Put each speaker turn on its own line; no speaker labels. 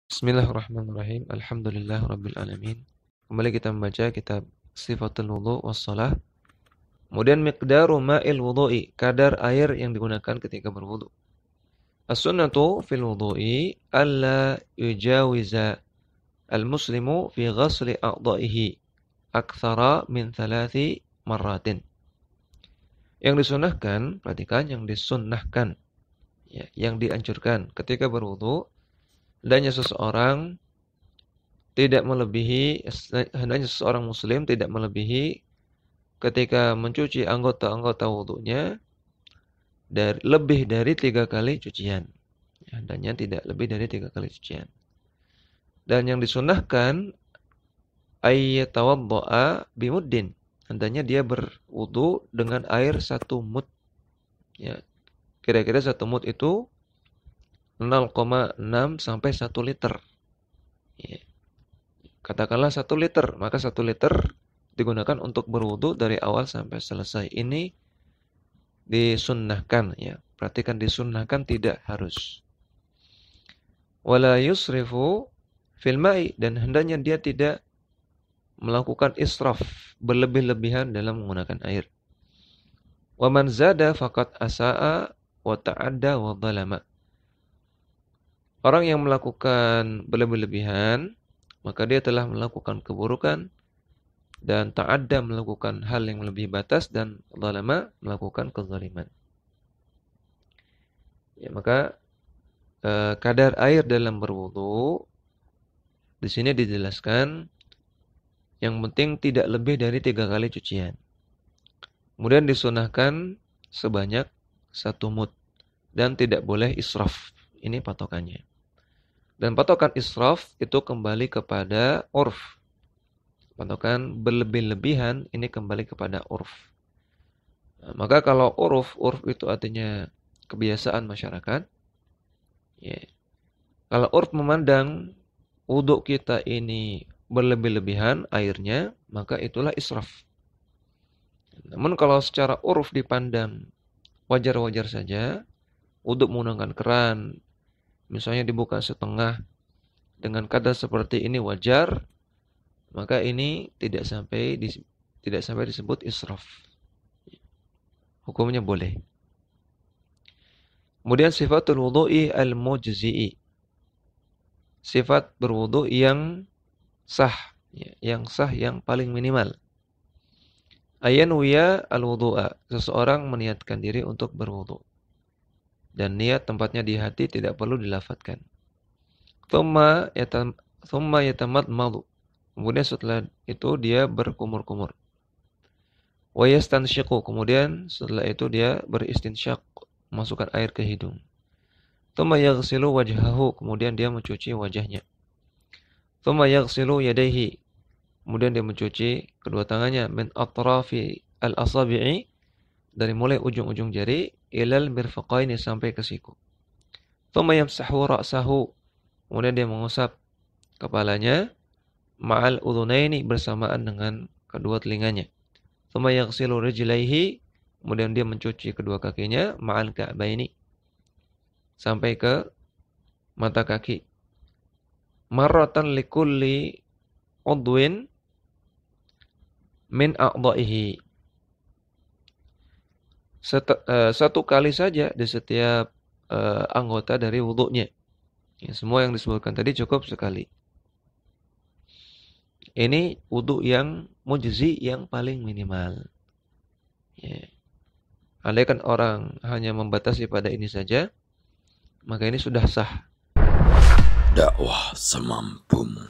Bismillahirrahmanirrahim. Alhamdulillahirabbil alamin. Kembali kita membaca kitab Sifatul Wudu Wassalah. Kemudian miqdaru ma'il wudu'i, kadar air yang digunakan ketika berwudu. As-sunnatu fil wudu'i alla yujawiza al-muslimu fi ghasli a'dha'ihi aktsara min 3 marratin. Yang disunnahkan, perhatikan, yang disunnahkan, ya, yang dianjurkan ketika berwudu, hendaknya seseorang seseorang muslim tidak melebihi ketika mencuci anggota-anggota wudunya lebih dari 3 kali cucian. Hendaknya tidak lebih dari 3 kali cucian. Dan yang disunnahkan ayyatawaddo'a bimuddin. Hendaknya dia berwudu dengan air 1 mud. Ya, kira-kira 1 mud itu 0,6 sampai 1 liter. Ya. Katakanlah 1 liter, maka 1 liter digunakan untuk berwudu dari awal sampai selesai. Ini disunnahkan, ya. Perhatikan, disunnahkan, tidak harus. Wala yusrifu fil ma'i, dan hendaknya dia tidak melakukan israf, berlebih-lebihan dalam menggunakan air. Wa man zada faqad asa'a wa ta'adda wa zalama. Orang yang melakukan berlebih-lebihan, maka dia telah melakukan keburukan dan ta'adda, melakukan hal yang melebihi batas, dan zalama, melakukan kezaliman. Ya, maka kadar air dalam berwudu di sini dijelaskan yang penting tidak lebih dari 3 kali cucian. Kemudian disunahkan sebanyak 1 mud dan tidak boleh israf. Ini patokannya. Dan patokan israf itu kembali kepada urf. Patokan berlebih-lebihan ini kembali kepada urf. Nah, maka kalau urf itu artinya kebiasaan masyarakat. Ya. Kalau urf memandang wudu kita ini berlebih-lebihan airnya, maka itulah israf. Namun kalau secara urf dipandang wajar-wajar saja, wudu menggunakan keran, misalnya dibuka setengah dengan kadar seperti ini wajar, maka ini tidak sampai disebut israf. Hukumnya boleh. Kemudian sifatul wudu'i al-mujzi'i. Sifat berwudu yang sah, yang paling minimal. Ayanwiya al-wudu'a, seseorang meniatkan diri untuk berwudu. Dan niat tempatnya di hati, tidak perlu dilafadzkan. Thumma yatamadmadu. Kemudian setelah itu dia berkumur-kumur. Wa yastansyiqu. Kemudian setelah itu dia beristinsyak, masukkan air ke hidung. Thumma yaghsilu wajhahu. Kemudian dia mencuci wajahnya. Thumma yaghsilu yadayhi. Kemudian dia mencuci kedua tangannya. Min atrafi al-asabi'i. Dari mulai ujung-ujung jari ilal mirfaqaini, sampai ke siku. Thumma yamsahu ra'sahu. Kemudian dia mengusap kepalanya ma'al udhunaini, bersamaan dengan kedua telinganya. Thumma yaghsilu rijlaihi. Kemudian dia mencuci kedua kakinya ma'al ka'baini, sampai ke mata kaki. Marratan likulli udwin min a'dha'ihi. Satu kali saja di setiap anggota dari wudunya. Ya, semua yang disebutkan tadi cukup sekali. Ini wudu yang mujzi, yang paling minimal. Ya. Andaikan orang hanya membatasi pada ini saja, maka ini sudah sah.
Dakwah semampumu.